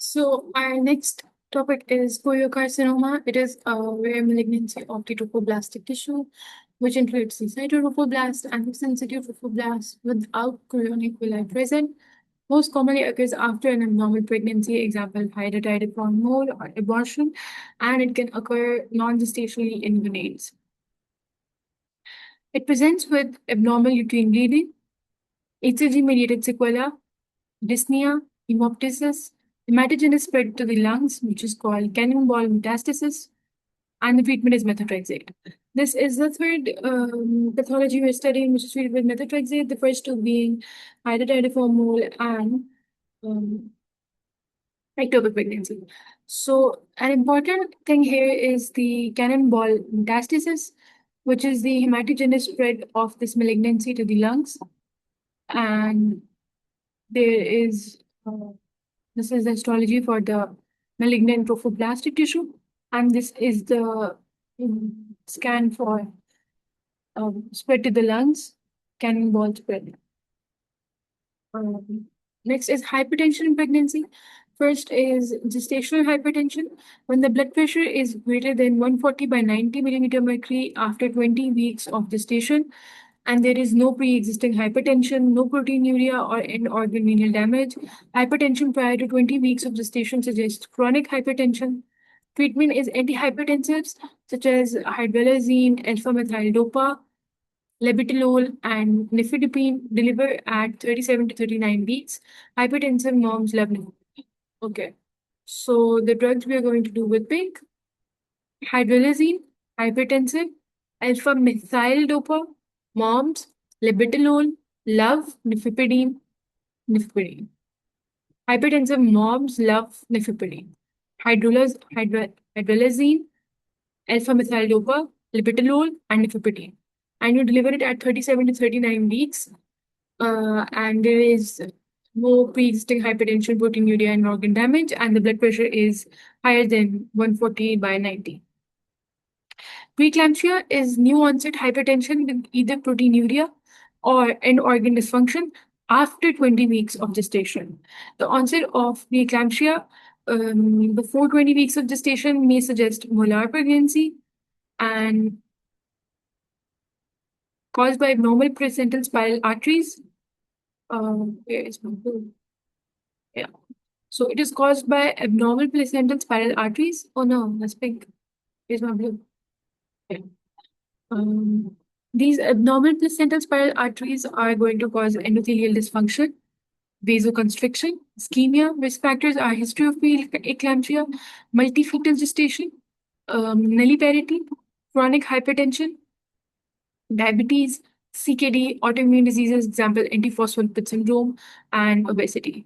So our next topic is choriocarcinoma. It is a rare malignancy of the trophoblastic tissue, which includes the cytorhopoblast and the sensitive trophoblast without chorionic villi present. Most commonly occurs after an abnormal pregnancy, example, hydatidiform mole or abortion, and it can occur non-gestationally in neonates. It presents with abnormal uterine bleeding, HCG-mediated sequela, dyspnea, hemoptysis. Hematogen is spread to the lungs, which is called cannonball metastasis, and the treatment is methotrexate. This is the third pathology we're studying, which is treated with methotrexate, the first two being hydatidiform mole and um, ectopic pregnancy. So, an important thing here is the cannonball metastasis, which is the hematogenous spread of this malignancy to the lungs. And there is this is the histology for the malignant trophoblastic tissue, and this is the scan for spread to the lungs, cannonball spread. Next is hypertension in pregnancy. First is gestational hypertension. When the blood pressure is greater than 140 by 90 millimeter mercury after 20 weeks of gestation, and there is no pre-existing hypertension, no proteinuria or end organ renal damage. Hypertension prior to 20 weeks of gestation suggests chronic hypertension. Treatment is antihypertensives such as hydrelazine, alpha-methyl-dopa, labetalol, and nifedipine deliver at 37 to 39 weeks. Hypertensive moms love nifedipine. Okay, so the drugs we are going to do with pink: hydrelazine, hypertensive, alpha-methyl-dopa, moms, labetalol, love, nifedipine. Hypertensive moms love nifedipine. Hydrelazine, alpha-methyl-dopa, labetalol, and nifedipine. And you deliver it at 37 to 39 weeks. And there is no pre-existing hypertension, proteinuria, and organ damage, and the blood pressure is higher than 140 by 90. Preeclampsia is new onset hypertension with either proteinuria or end organ dysfunction after 20 weeks of gestation. The onset of preeclampsia before 20 weeks of gestation may suggest molar pregnancy and caused by abnormal placental spiral arteries. Where is my blue? Yeah. So it is caused by abnormal placental spiral arteries. Oh no, that's pink. Here's my blue. Yeah. These abnormal placental spiral arteries are going to cause endothelial dysfunction, vasoconstriction, ischemia. Risk factors are history of preeclampsia, multifetal gestation, nulliparity, chronic hypertension, diabetes, CKD, autoimmune diseases, example, antiphospholipid syndrome, and obesity.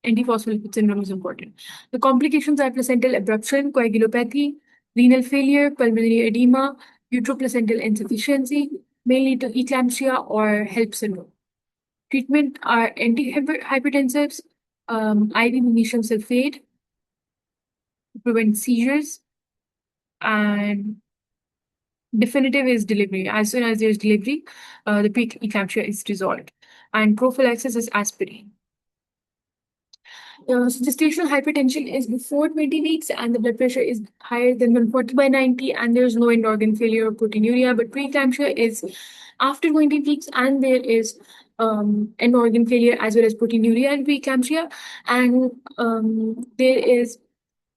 Antiphospholipid syndrome is important. The complications are placental abruption, coagulopathy, renal failure, pulmonary edema, uteroplacental insufficiency, may lead to eclampsia or HELP syndrome. Treatment are antihypertensives, IV magnesium sulfate to prevent seizures, and definitive is delivery. As soon as there's delivery, the preeclampsia is resolved. And prophylaxis is aspirin. So gestational hypertension is before 20 weeks and the blood pressure is higher than 140 by 90 and there's no end organ failure or proteinuria, but preeclampsia is after 20 weeks and there is end organ failure as well as proteinuria and preeclampsia, and there is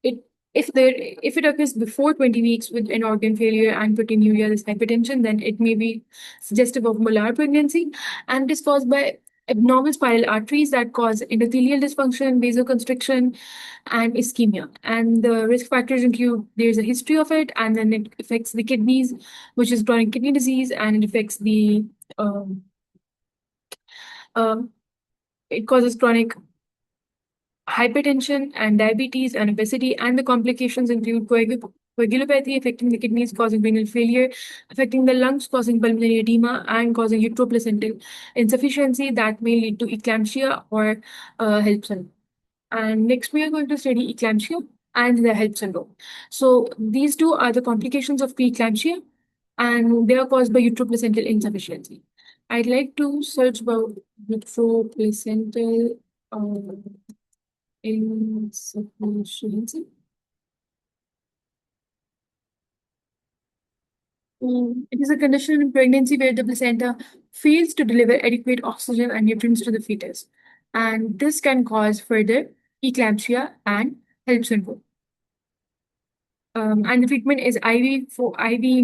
it if it occurs before 20 weeks with an organ failure and proteinuria, this hypertension, then it may be suggestive of molar pregnancy, and it is caused by abnormal spiral arteries that cause endothelial dysfunction, vasoconstriction, and ischemia. And the risk factors include there's a history of it, and then it affects the kidneys, which is chronic kidney disease, and it affects the it causes chronic hypertension and diabetes and obesity, and the complications include coagulopathy affecting the kidneys, causing renal failure, affecting the lungs, causing pulmonary edema, and causing uteroplacental insufficiency that may lead to eclampsia or HELP syndrome. And next, we are going to study eclampsia and the HELP syndrome. So these two are the complications of preeclampsia, and they are caused by uteroplacental insufficiency. I'd like to search about uteroplacental Insufficiency. It is a condition in pregnancy where the placenta fails to deliver adequate oxygen and nutrients to the fetus, and this can cause further eclampsia and HELP syndrome. And the treatment is IV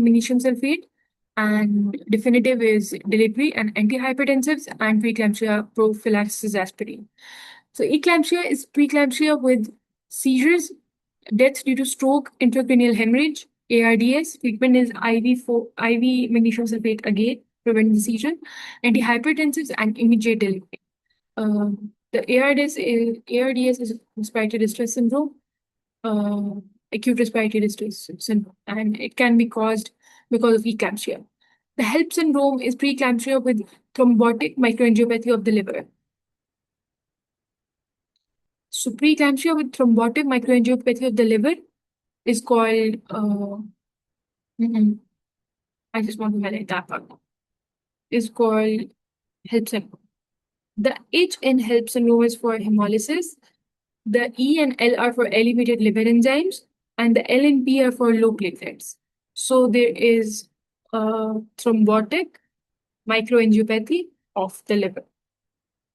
magnesium sulfate, and definitive is delivery and antihypertensives and preeclampsia prophylaxis aspirin. So eclampsia is preeclampsia with seizures, death due to stroke, intracranial hemorrhage, ARDS. Treatment is IV magnesium sulfate again, prevent the seizure, antihypertensives and immediate delivery. The ARDS is respiratory distress syndrome, uh, acute respiratory distress syndrome, and it can be caused because of eclampsia. The HELP syndrome is preeclampsia with thrombotic microangiopathy of the liver. So preeclampsia with thrombotic microangiopathy of the liver is called, I just want to highlight that part, is called HELP syndrome. The H in HELP syndrome is for hemolysis. The E and L are for elevated liver enzymes, and the L and P are for low platelets. So there is thrombotic microangiopathy of the liver.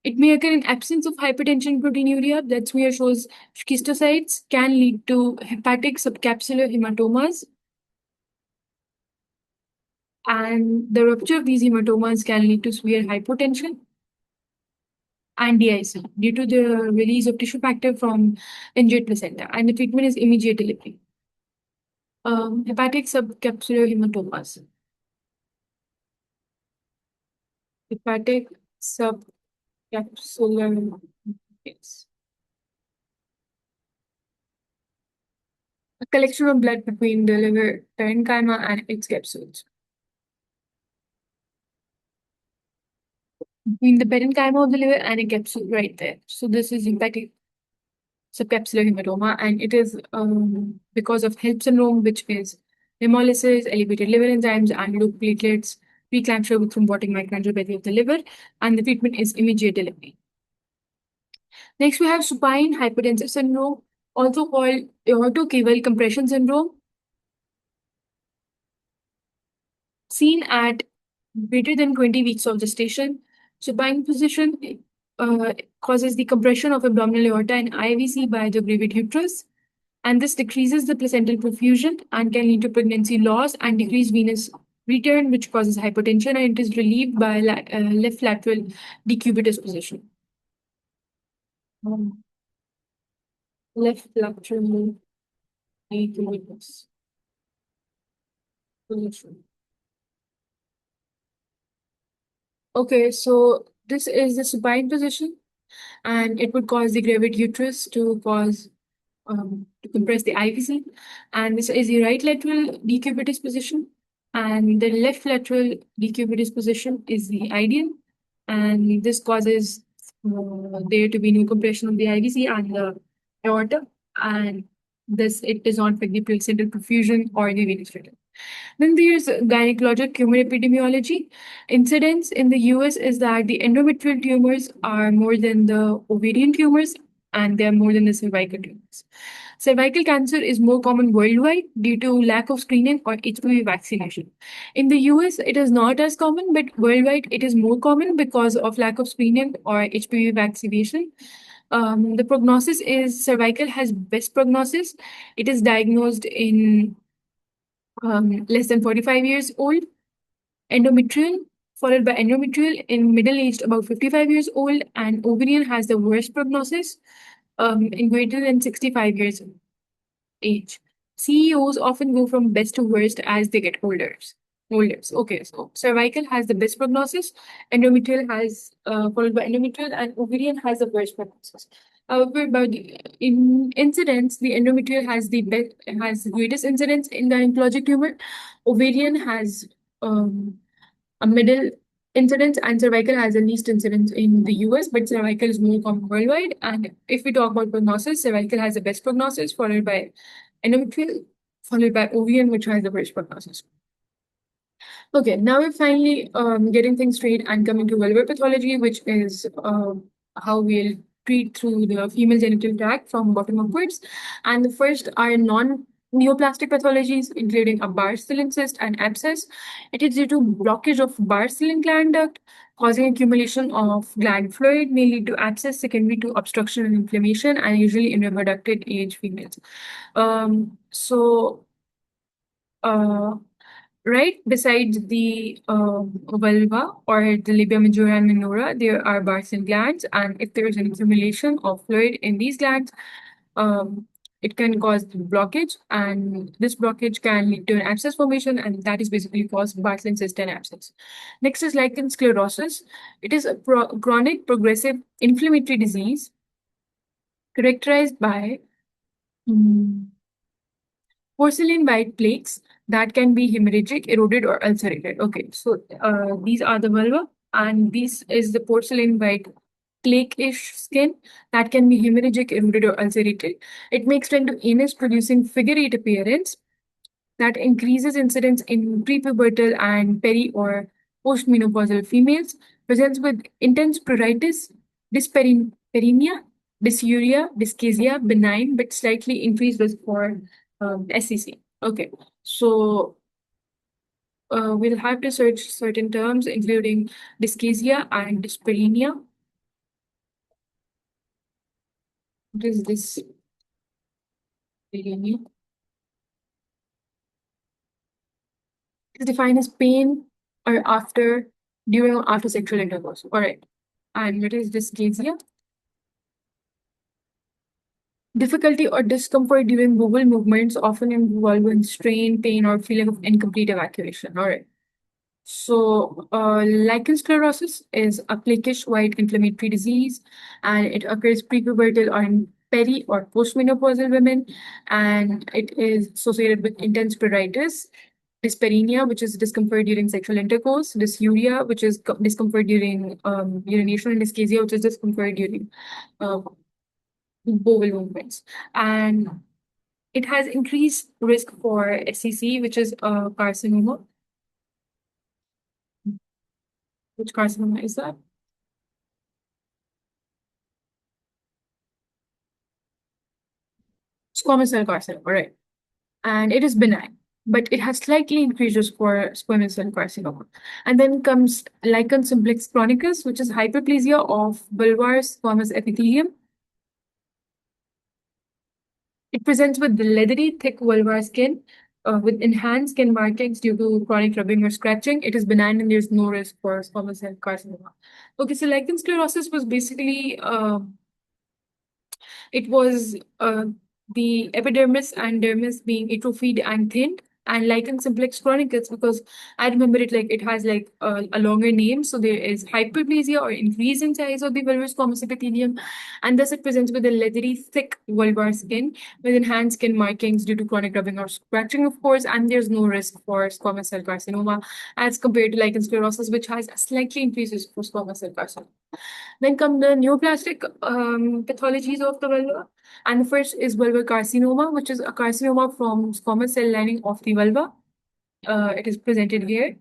It may occur in absence of hypertension proteinuria. That's where shows schistocytes can lead to hepatic subcapsular hematomas. And the rupture of these hematomas can lead to severe hypotension and DIC due to the release of tissue factor from injured placenta. And the treatment is immediate delivery. Hepatic subcapsular hematomas. Hepatic subcapsular, yes. A collection of blood between the liver parenchyma and its capsules. Between the parenchyma of the liver and a capsule right there. So this is hepatic subcapsular hematoma, and it is because of HELP syndrome, which is hemolysis, elevated liver enzymes, and low platelets, preeclampsia with thrombotic microangiopathy of the liver, and the treatment is immediate delivery. Next, we have supine hypertensive syndrome, also called aortocaval compression syndrome, seen at greater than 20 weeks of gestation. Supine position causes the compression of abdominal aorta and IVC by the gravid uterus, and this decreases the placental perfusion and can lead to pregnancy loss and decreased venous return, which causes hypertension, and it is relieved by left lateral decubitus position. Left lateral decubitus position. Okay, so this is the supine position, and it would cause the gravid uterus to compress the IVC. And this is the right lateral decubitus position, and the left lateral decubitus position is the ideal, and this causes there to be no compression of the IVC and the aorta, and this it does not affect the placental perfusion or the venous return. Then there's gynecologic tumor epidemiology. Incidence in the US is that the endometrial tumors are more than the ovarian tumors, and they are more than the cervical tumors. Cervical cancer is more common worldwide due to lack of screening or HPV vaccination. In the US, it is not as common, but worldwide it is more common because of lack of screening or HPV vaccination. The prognosis is cervical has best prognosis. It is diagnosed in less than 45 years old. Endometrial, followed by endometrial in middle-aged about 55 years old, and ovarian has the worst prognosis in greater than 65 years of age. CEOs often go from best to worst as they get older. Okay, so cervical has the best prognosis, endometrial has followed by endometrial, and ovarian has the worst prognosis. However, in incidence, the endometrial has the greatest incidence in gynecologic tumor. Ovarian has a middle incidence, and cervical has the least incidence in the US, but cervical is more common worldwide. And if we talk about prognosis, cervical has the best prognosis, followed by endometrial, followed by ovarian, which has the worst prognosis. Okay, now we're finally getting things straight and coming to vulvar pathology, which is how we'll excrete through the female genital tract from bottom upwards. And the first are non-neoplastic pathologies, including a Bartholin cyst and abscess. It is due to blockage of Bartholin gland duct, causing accumulation of gland fluid, may lead to abscess secondary to obstruction and inflammation, and usually in reproductive age females. So, uh, right besides the vulva or the labia majora and minora, there are Bartholin glands, and if there is an accumulation of fluid in these glands, um, it can cause blockage, and this blockage can lead to an abscess formation, and that is basically caused Bartholin cyst and abscess. Next is lichen sclerosis. It is a chronic progressive inflammatory disease characterized by porcelain white plaques that can be hemorrhagic, eroded, or ulcerated. Okay, so these are the vulva, and this is the porcelain white plaque-ish skin that can be hemorrhagic, eroded, or ulcerated. It may extend to anus, producing figure-8 appearance that increases incidence in prepubertal and peri or postmenopausal females, presents with intense pruritus, dyspareunia, dysuria, dyschezia, benign but slightly increased risk for SCC. Okay, so we'll have to search certain terms, including dyschezia and dyspareunia. What is this? Dyspareunia is defined as pain or during or after sexual intercourse. All right. And what is dyschezia? Difficulty or discomfort during bowel movements, often involving strain, pain, or feeling of incomplete evacuation. All right. So, lichen sclerosis is a plaquish white inflammatory disease, and it occurs prepubertal or in peri or postmenopausal women, and it is associated with intense pruritus, dyspareunia, which is discomfort during sexual intercourse, dysuria, which is discomfort during urination, and dyschezia, which is discomfort during uh, bowel movements. And it has increased risk for SCC, which is a carcinoma. Which carcinoma is that? Squamous cell carcinoma, right? And it is benign, but it has slightly increased risk for squamous cell carcinoma. And then comes lichen simplex chronicus, which is hyperplasia of bulbar squamous epithelium. It presents with leathery, thick vulvar skin with enhanced skin markings due to chronic rubbing or scratching. It is benign and there's no risk for squamous cell carcinoma. Okay, so lichen sclerosis was basically it was the epidermis and dermis being atrophied and thinned, and lichen simplex chronicus, because I remember it like it has like a longer name. So there is hyperplasia or increase in size of the vulvar squamous epithelium, and thus it presents with a leathery, thick vulvar skin with enhanced skin markings due to chronic rubbing or scratching, of course, and there's no risk for squamous cell carcinoma as compared to lichen sclerosis, which has a slightly increased risk for squamous cell carcinoma. Then come the neoplastic pathologies of the vulva. And the first is vulvar carcinoma, which is a carcinoma from squamous cell lining of the vulva. It is presented here.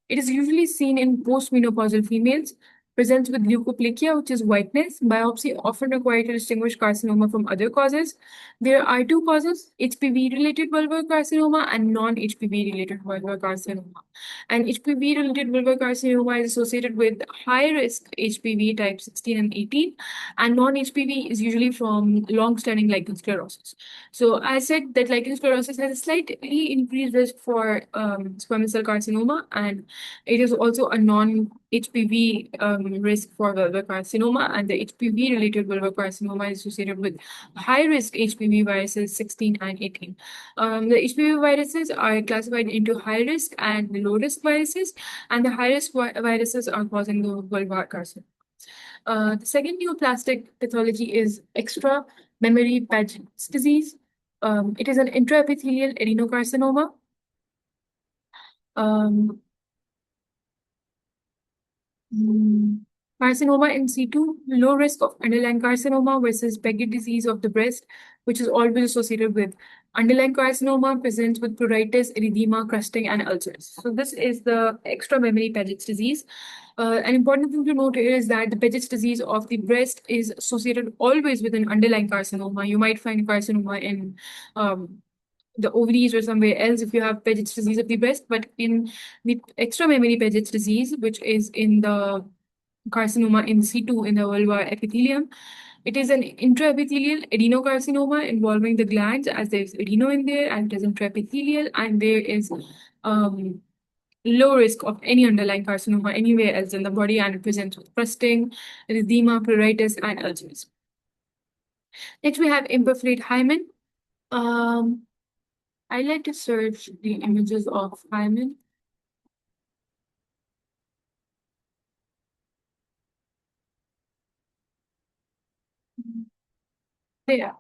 It is usually seen in postmenopausal females, presents with leukoplakia, which is whiteness. Biopsy often required to distinguish carcinoma from other causes. There are two causes, HPV-related vulvar carcinoma and non-HPV-related vulvar carcinoma. And HPV-related vulvar carcinoma is associated with high-risk HPV type 16 and 18, and non-HPV is usually from long-standing lichen sclerosis. So I said that lichen sclerosis has a slightly increased risk for squamous cell carcinoma, and it is also a non-HPV risk for vulvar carcinoma, and the HPV-related vulvar carcinoma is associated with high-risk HPV viruses 16 and 18. The HPV viruses are classified into high-risk and low-risk viruses, and the high-risk viruses are causing the vulvar carcinoma. The second neoplastic pathology is extra-mammary Paget's disease. It is an intraepithelial adenocarcinoma. Um, Carcinoma in situ, low risk of underlying carcinoma versus Paget disease of the breast, which is always associated with Underlying carcinoma presents with pruritus, erythema, crusting, and ulcers. So this is the extramammary Paget's disease. An important thing to note here is that the Paget's disease of the breast is associated always with an underlying carcinoma. You might find carcinoma in the ovaries or somewhere else if you have Paget's disease of the breast, but in the extramammary Paget's disease, which is in the carcinoma in situ in the vulvar epithelium, it is an intraepithelial adenocarcinoma involving the glands, as there's adeno in there, and it is intraepithelial, and there is low risk of any underlying carcinoma anywhere else in the body, and it presents with crusting, erythema, pruritus, and ulcers. Next, we have imperforate hymen. Um, I like to search the images of hymen. There,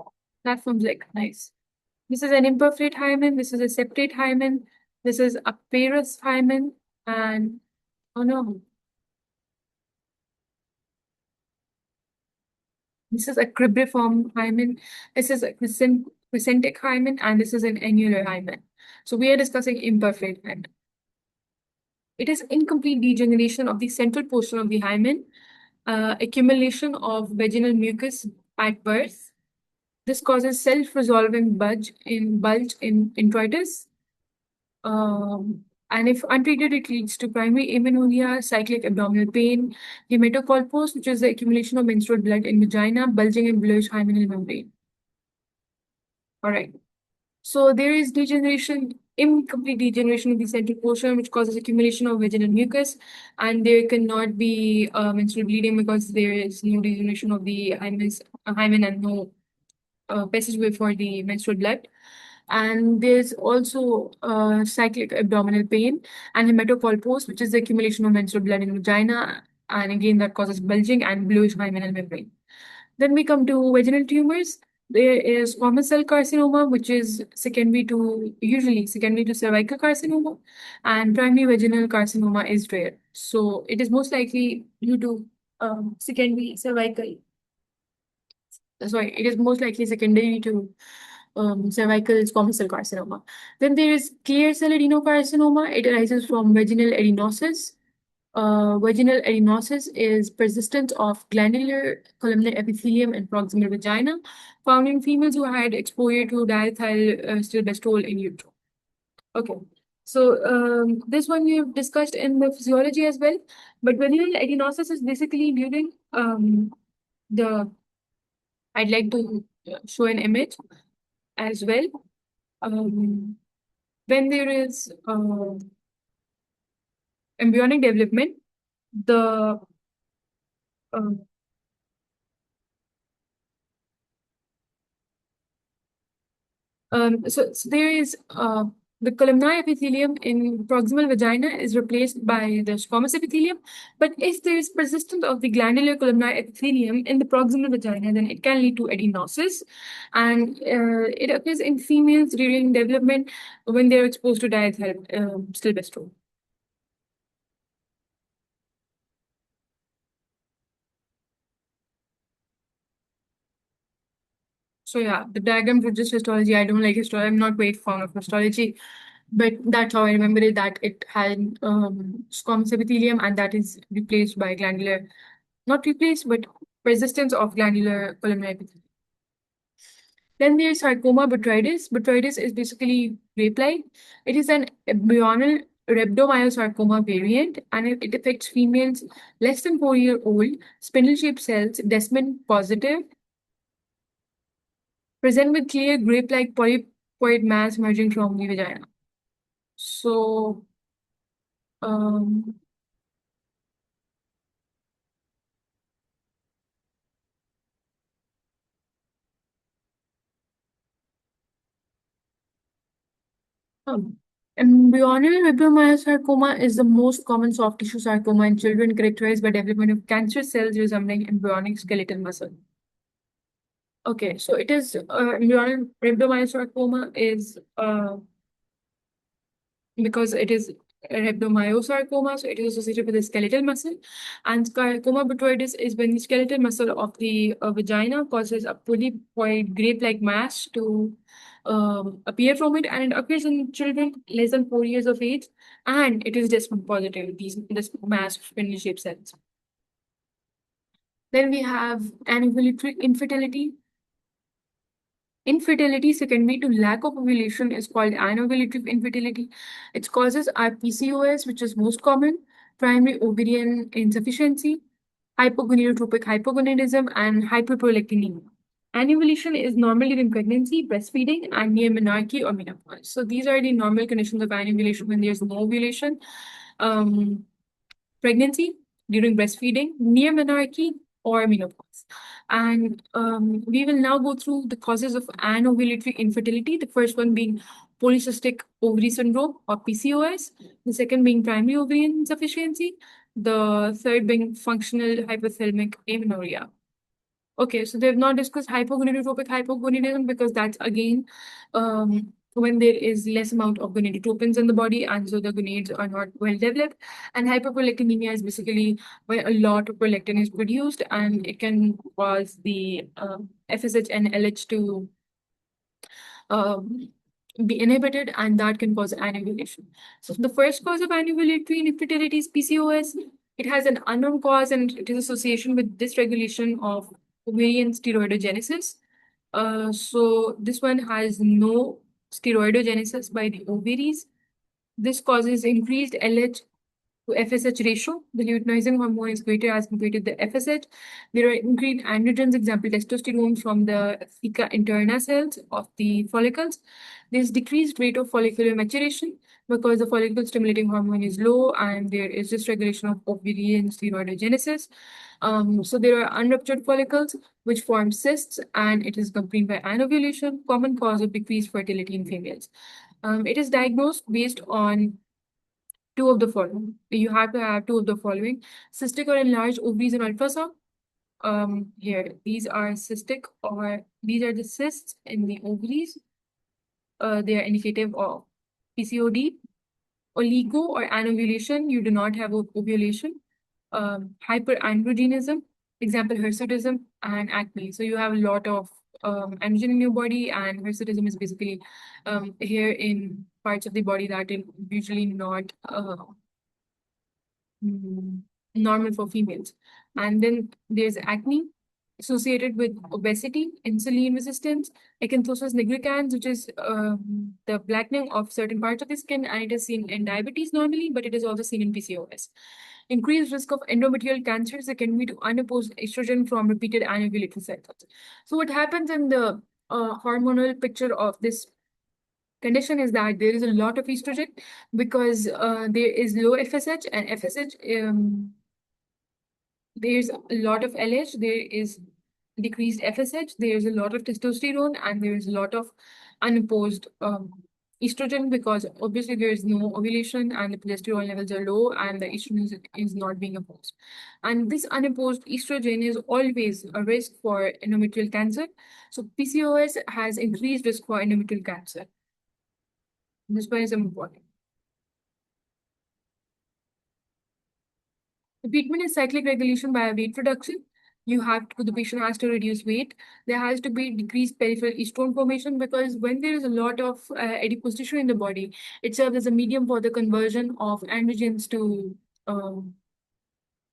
that one's like nice. This is an imperforate hymen. This is a septate hymen. This is a parous hymen. And oh no, this is a cribriform hymen. This is a crescentic hymen, and this is an annular hymen. So we are discussing imperforate hymen. It is incomplete degeneration of the central portion of the hymen, accumulation of vaginal mucus at birth. This causes self-resolving bulge in introitus. And if untreated, it leads to primary amenorrhea, cyclic abdominal pain, hematocolpos, which is the accumulation of menstrual blood in vagina, bulging and bluish hymenal membrane. All right. So there is degeneration, incomplete degeneration of the central portion, which causes accumulation of vaginal mucus, and there cannot be menstrual bleeding because there is no degeneration of the hymen and no passageway for the menstrual blood. And there's also cyclic abdominal pain and hematocolpos, which is the accumulation of menstrual blood in vagina, and again that causes bulging and bluish hymenal membrane. Then we come to vaginal tumors. There is squamous cell carcinoma, which is usually secondary to cervical carcinoma, and primary vaginal carcinoma is rare. So it is most likely due to secondary cervical. Sorry, it is most likely secondary to cervical squamous cell carcinoma. Then there is clear cell adenocarcinoma. It arises from vaginal adenosis. Vaginal adenosis is persistence of glandular columnar epithelium in proximal vagina, found in females who had exposure to diethyl stilbestrol in utero. Okay, so this one we have discussed in the physiology as well, but vaginal adenosis is basically during the. I'd like to show an image as well. When there is embryonic development, the uh, so there is the columnar epithelium in proximal vagina is replaced by the squamous epithelium. But if there is persistence of the glandular columnar epithelium in the proximal vagina, then it can lead to adenosis, and it occurs in females during development when they are exposed to diethyl stilbestrol. So yeah, the diagrams are just histology. I don't like histology. I'm not very fond of histology, but that's how I remember it. That it had squamous epithelium, and that is replaced by glandular, not replaced, but persistence of glandular columnar epithelium. Then there's sarcoma botrytis. Botrytis is basically grape-like. It is an embryonal rhabdomyosarcoma variant, and it affects females less than 4-year-old, spindle-shaped cells, Desmond positive, present with clear grape-like polypoid mass emerging from the vagina. So, um, embryonal rhabdomyosarcoma is the most common soft tissue sarcoma in children, characterized by development of cancerous cells resembling embryonic skeletal muscle. Okay, so it is embryonal rhabdomyosarcoma is because it is a rhabdomyosarcoma, so it is associated with the skeletal muscle. And sarcoma botrytis is when the skeletal muscle of the vagina causes a polypoid grape-like mass to appear from it, and it occurs in children less than 4 years of age, and it is desmond positive, this mass of spindle shaped cells. Then we have anovulatory infertility. Infertility secondary to lack of ovulation is called anovulatory infertility. Its causes are PCOS, which is most common, primary ovarian insufficiency, hypogonadotropic hypogonadism, and hyperprolactinemia. Anovulation is normally in pregnancy, breastfeeding, and near menarche or menopause. So these are the normal conditions of anovulation when there's no ovulation. Pregnancy, during breastfeeding, near menarche, or menopause. And we will now go through the causes of anovulatory infertility. The first one being polycystic ovary syndrome or PCOS. The second being primary ovarian insufficiency. The third being functional hypothalamic amenorrhea. Okay, so they've not discussed hypogonadotropic hypogonadism because that's again when there is less amount of gonadotropins in the body, and so the gonads are not well developed. And hyperprolactinemia is basically when a lot of prolactin is produced, and it can cause the FSH and LH to um, be inhibited, and that can cause anovulation. So the first cause of anovulatory infertility is PCOS. It has an unknown cause, and it is association with dysregulation of ovarian steroidogenesis. So this one has no steroidogenesis by the ovaries. This causes increased LH to FSH ratio. The luteinizing hormone is greater as compared to the FSH. There are increased androgens, example testosterone, from the theca interna cells of the follicles. There's decreased rate of follicular maturation because the follicle stimulating hormone is low, and there is dysregulation of ovarian steroidogenesis. So there are unruptured follicles which form cysts, and it is accompanied by anovulation, common cause of decreased fertility in females. It is diagnosed based on two of the following. You have to have two of the following: cystic or enlarged ovaries and ultrasound. Here, these are cystic, or these are the cysts in the ovaries. They are indicative of PCOD. Oligo or anovulation, you do not have ovulation. Hyperandrogenism, example hirsutism, and acne. So you have a lot of androgen in your body, and hirsutism is basically hair in parts of the body that are usually not normal for females. And then there's acne associated with obesity, insulin resistance, acanthosis nigricans, which is the blackening of certain parts of the skin, and it is seen in diabetes normally, but it is also seen in PCOS. Increased risk of endometrial cancers that can be to unopposed estrogen from repeated anovulatory cycles. So what happens in the hormonal picture of this condition is that there is a lot of estrogen because there is low FSH, and FSH, there's a lot of LH, there is decreased FSH, there's a lot of testosterone, and there's a lot of unopposed estrogen because obviously there is no ovulation and the progesterone levels are low and the estrogen is not being opposed. And this unopposed estrogen is always a risk for endometrial cancer. So PCOS has increased risk for endometrial cancer. This one is important. The treatment is cyclic regulation by weight reduction. The patient has to reduce weight. There has to be decreased peripheral estrone formation because when there is a lot of adipose tissue in the body, it serves as a medium for the conversion of androgens to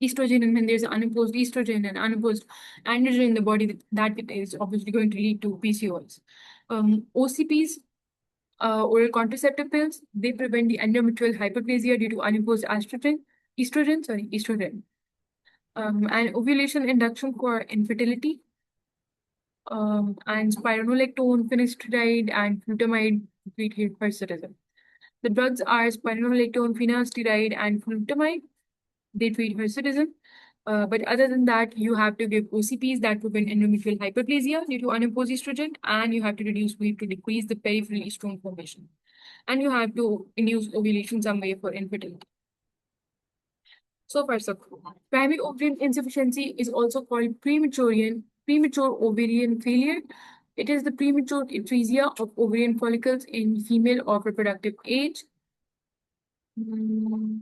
estrogen. And when there's unopposed estrogen and unopposed androgen in the body, that is obviously going to lead to PCOS. OCPs, oral contraceptive pills, they prevent the endometrial hyperplasia due to unopposed estrogen. And ovulation induction for infertility, and spironolactone, finasteride, and flutamide treat hirsutism. The drugs are spironolactone, finasteride, and flutamide. They treat hirsutism. But other than that, you have to give OCPs that prevent endometrial hyperplasia due to unopposed estrogen, and you have to reduce weight to decrease the peripheral estrone formation. And you have to induce ovulation some way for infertility. So far, so good. Primary ovarian insufficiency is also called premature ovarian failure. It is the premature atresia of ovarian follicles in female of reproductive age. It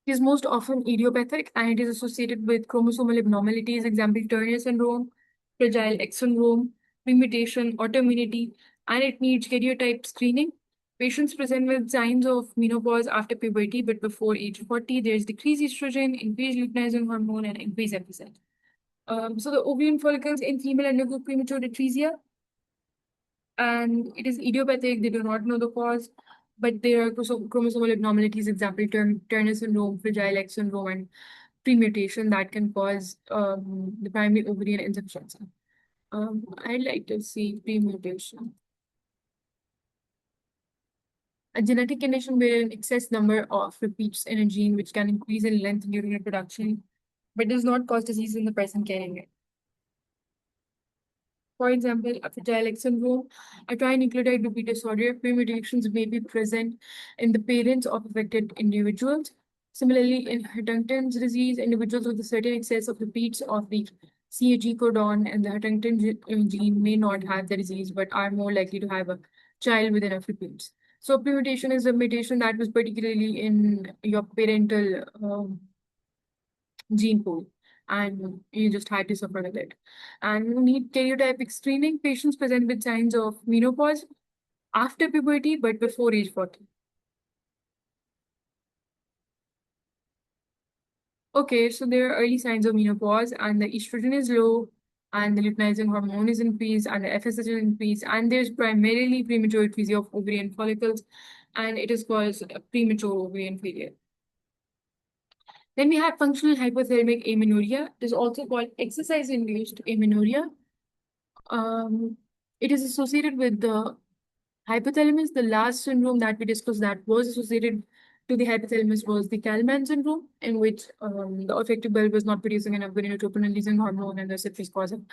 is most often idiopathic, and it is associated with chromosomal abnormalities, example Turner syndrome, fragile X syndrome, premutation, autoimmunity, and it needs karyotype screening. Patients present with signs of menopause after puberty, but before age 40, there's decreased estrogen, increased luteinizing hormone, and increased FSH. So the ovarian follicles in female undergo premature atresia, and it is idiopathic. They do not know the cause, but there are chromosomal abnormalities, example, Turner syndrome, Fragile X syndrome, and premutation that can cause the primary ovarian insufficiency. I'd like to see premutation. A genetic condition where an excess number of repeats in a gene which can increase in length during reproduction, but does not cause disease in the person carrying it. For example, a fragile X syndrome, a trinucleotide repeat disorder, pre-mutations may be present in the parents of affected individuals. Similarly, in Huntington's disease, individuals with a certain excess of repeats of the CAG codon and the Huntington gene may not have the disease, but are more likely to have a child with enough repeats. So, pre-mutation is a mutation that was particularly in your parental gene pool, and you just had to suffer with it. And you need karyotypic screening. Patients present with signs of menopause after puberty but before age 40. Okay, so there are early signs of menopause, and the estrogen is low, and the luteinizing hormone is increased, and the FSH is increased, and there's primarily premature atresia of ovarian follicles, and it is called a premature ovarian failure. Then we have functional hypothalamic amenorrhea. It is also called exercise-induced amenorrhea. Um, it is associated with the hypothalamus. The last syndrome that we discussed that was associated to the hypothalamus was the Kallmann syndrome, in which the affected bulb was not producing enough gonadotropin-releasing hormone, and thus it was causing.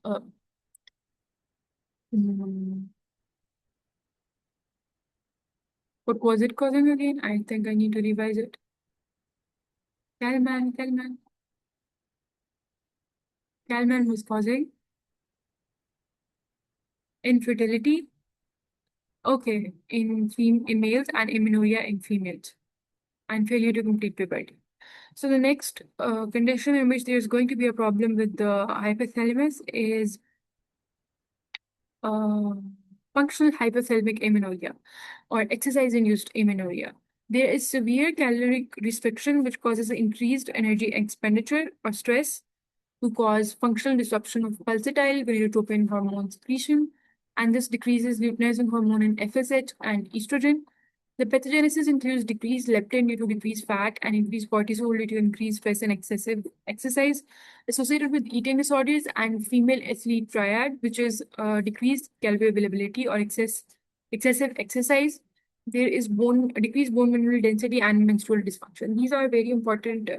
Uh, mm, what was it causing again? I think I need to revise it. Kallmann was causing infertility. Okay, in males, and amenorrhea in females, and failure to complete puberty. So the next condition in which there's going to be a problem with the hypothalamus is uh, functional hypothalamic amenorrhea or exercise-induced amenorrhea. There is severe caloric restriction which causes increased energy expenditure or stress to cause functional disruption of pulsatile gonadotropin hormone secretion, and this decreases luteinizing hormone in FSH and estrogen. The pathogenesis includes decreased leptin due to decreased fat and increased cortisol due to increased stress and excessive exercise, associated with eating disorders and female athlete triad, which is decreased calorie availability or excessive exercise. There is decreased bone mineral density and menstrual dysfunction. These are very important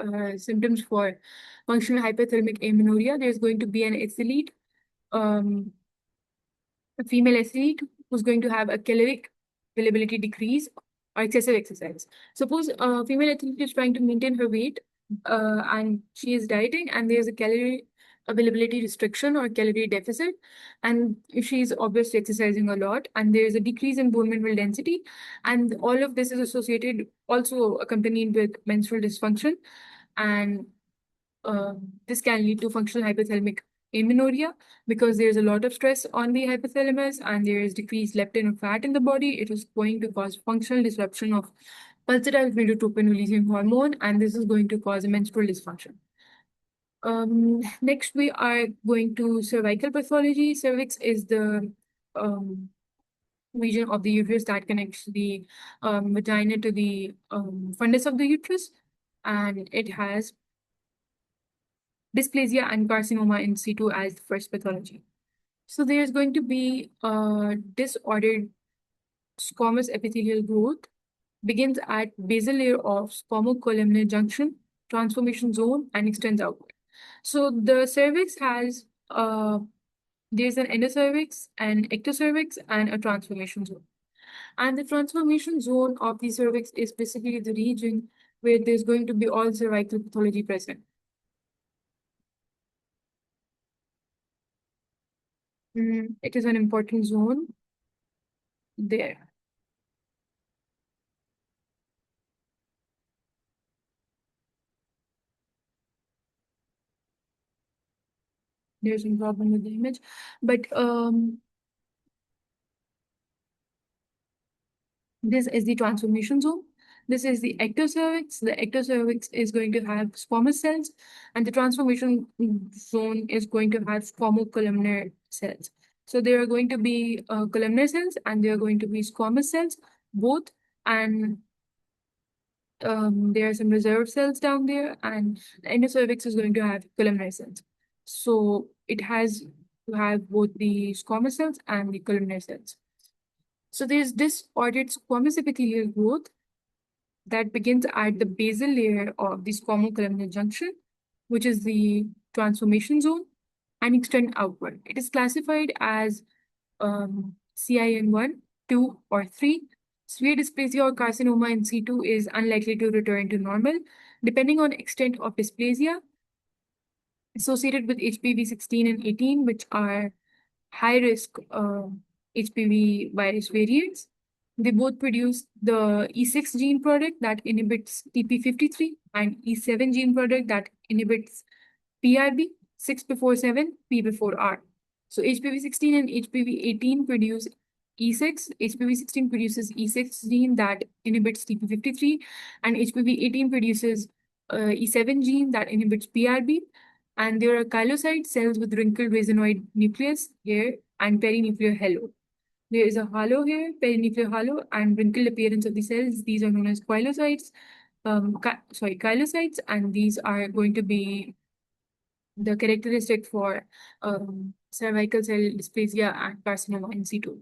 symptoms for functional hypothalamic amenorrhea. There's going to be an athlete, um, a female athlete who's going to have a caloric availability decrease or excessive exercise. Suppose a female athlete is trying to maintain her weight and she is dieting, and there's a calorie availability restriction or calorie deficit, and if she's obviously exercising a lot, and there's a decrease in bone mineral density, and all of this is associated, also accompanied with menstrual dysfunction, and this can lead to functional hypothalamic amenorrhea because there's a lot of stress on the hypothalamus and there is decreased leptin or fat in the body. It is going to cause functional disruption of pulsatile gonadotropin releasing hormone, and this is going to cause a menstrual dysfunction. Next, we are going to cervical pathology. Cervix is the region of the uterus that connects the vagina to the fundus of the uterus, and it has dysplasia and carcinoma in situ as the first pathology. So there's going to be disordered squamous epithelial growth, begins at basal layer of squamocolumnar junction, transformation zone, and extends outward. So the cervix has there's an endocervix, an ectocervix, and a transformation zone. And the transformation zone of the cervix is basically the region where there's going to be all cervical pathology present. It is an important zone there. there's some problem with the image, but this is the transformation zone. This is the ectocervix. The ectocervix is going to have squamous cells, and the transformation zone is going to have squamocolumnar cells. So there are going to be columnar cells and there are going to be squamous cells, both, and there are some reserve cells down there, and the endocervix is going to have columnar cells. So it has to have both the squamous cells and the columnar cells. So there's disordered squamous epithelial growth that begins at the basal layer of the squamocolumnar junction, which is the transformation zone, and extend outward. It is classified as CIN1, 2, or 3. Severe dysplasia or carcinoma in C2 is unlikely to return to normal, depending on extent of dysplasia associated with HPV 16 and 18, which are high risk HPV virus variants. They both produce the E6 gene product that inhibits TP53 and E7 gene product that inhibits PRB, 6 before 7, P before R. So HPV 16 and HPV 18 produce E6. HPV 16 produces E6 gene that inhibits TP53, and HPV 18 produces E7 gene that inhibits PRB. And there are chyloside cells with wrinkled vasanoid nucleus here and perinuclear halo. There is a halo here, perinuclear halo, and wrinkled appearance of the cells. These are known as chylosides. Chylosides, and these are going to be the characteristic for cervical cell dysplasia and carcinoma in situ.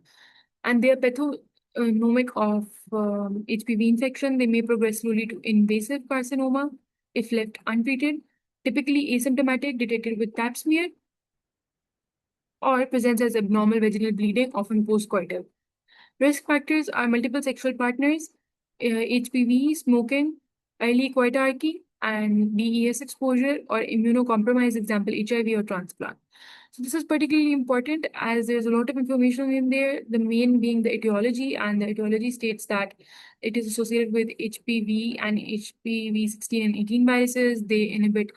And they are pathognomic of HPV infection. They may progress slowly to invasive carcinoma if left untreated, typically asymptomatic, detected with Pap smear, or presents as abnormal vaginal bleeding, often postcoital. Risk factors are multiple sexual partners, HPV, smoking, early coitarchy, and DES exposure or immunocompromised, example, HIV or transplant. So this is particularly important as there's a lot of information in there, the main being the etiology, and the etiology states that it is associated with HPV and HPV 16 and 18 viruses. They inhibit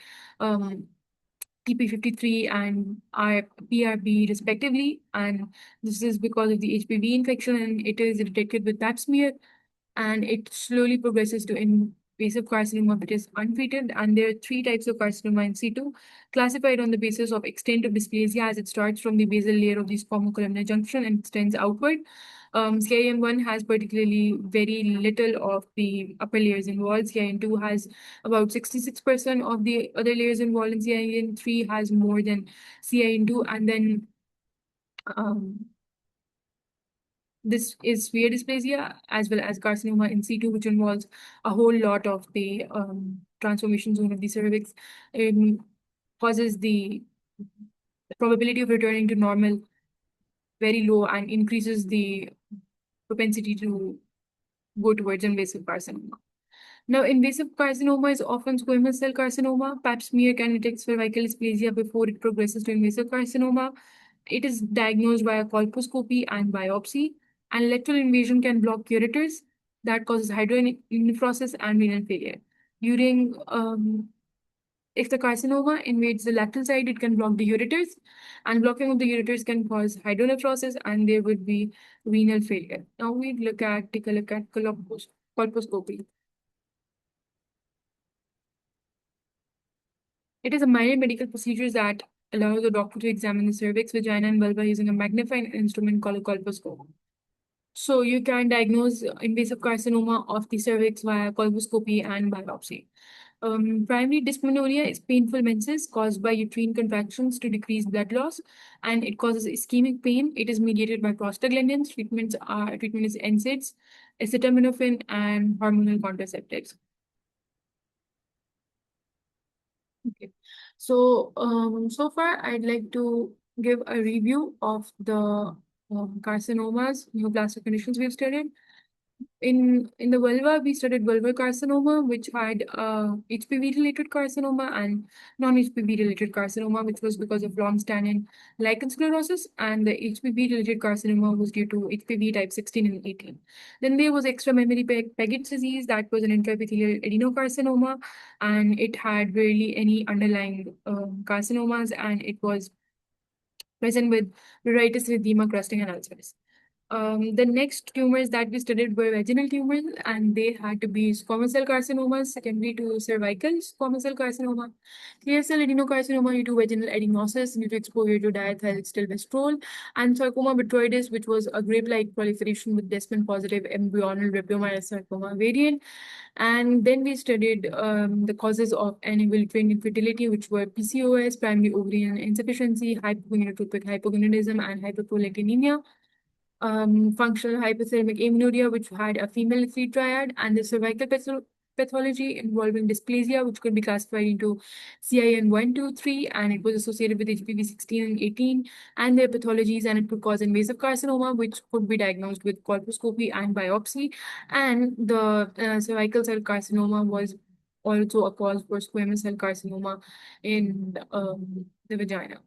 TP53 and PRB respectively, and this is because of the HPV infection, and it is detected with Pap smear, and it slowly progresses to invasive carcinoma if it is untreated. And there are three types of carcinoma in situ, classified on the basis of extent of dysplasia, as it starts from the basal layer of the squamocolumnar junction and extends outward. CIN1 has particularly very little of the upper layers involved. CIN2 has about 66% of the other layers involved, and CIN3 has more than CIN2. And then this is severe dysplasia as well as carcinoma in situ, which involves a whole lot of the transformation zone of the cervix. It causes the probability of returning to normal very low and increases the propensity to go towards invasive carcinoma. Now, invasive carcinoma is often squamous cell carcinoma. Pap smear can detect cervical dysplasia before it progresses to invasive carcinoma. It is diagnosed via colposcopy and biopsy, and lateral invasion can block ureters that causes hydronephrosis and renal failure. During if the carcinoma invades the lateral side, it can block the ureters, and blocking of the ureters can cause hydronephrosis, and there would be renal failure. Now we take a look at colposcopy. It is a minor medical procedure that allows the doctor to examine the cervix, vagina, and vulva using a magnifying instrument called a colposcope. So you can diagnose invasive carcinoma of the cervix via colposcopy and biopsy. Primary dysmenorrhea is painful menses caused by uterine contractions to decrease blood loss, and it causes ischemic pain. It is mediated by prostaglandins. Treatment is NSAIDs, acetaminophen, and hormonal contraceptives. Okay. So, so far, I'd like to give a review of the carcinomas, neoplastic conditions we've studied. In the vulva, we studied vulvar carcinoma, which had HPV-related carcinoma and non-HPV-related carcinoma, which was because of long-standing lichen sclerosis, and the HPV-related carcinoma was due to HPV type 16 and 18. Then there was extramammary Paget's disease, that was an intraepithelial adenocarcinoma, and it had rarely any underlying carcinomas, and it was present with pruritus, edema, crusting, and ulcers. The next tumors that we studied were vaginal tumors, and they had to be squamous cell carcinomas, secondary to cervical squamous cell carcinoma, clear cell adenocarcinoma due to vaginal adenosis due to exposure to diethylstilbestrol, and sarcoma botryoides, which was a grape-like proliferation with Desmond positive embryonal rhabdomyosarcoma variant. And then we studied the causes of inovulatory infertility, which were PCOS, primary ovarian insufficiency, hypogonadotrophic hypogonadism, and hyperprolactinemia. Functional hypothalamic amenorrhea, which had a female feed triad, and the cervical pathology involving dysplasia, which could be classified into CIN 1, 2, 3, and it was associated with HPV 16 and 18, and their pathologies, and it could cause invasive carcinoma, which could be diagnosed with colposcopy and biopsy. And the cervical cell carcinoma was also a cause for squamous cell carcinoma in the vagina.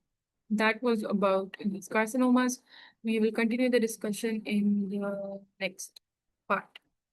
That was about these carcinomas. We will continue the discussion in the next part.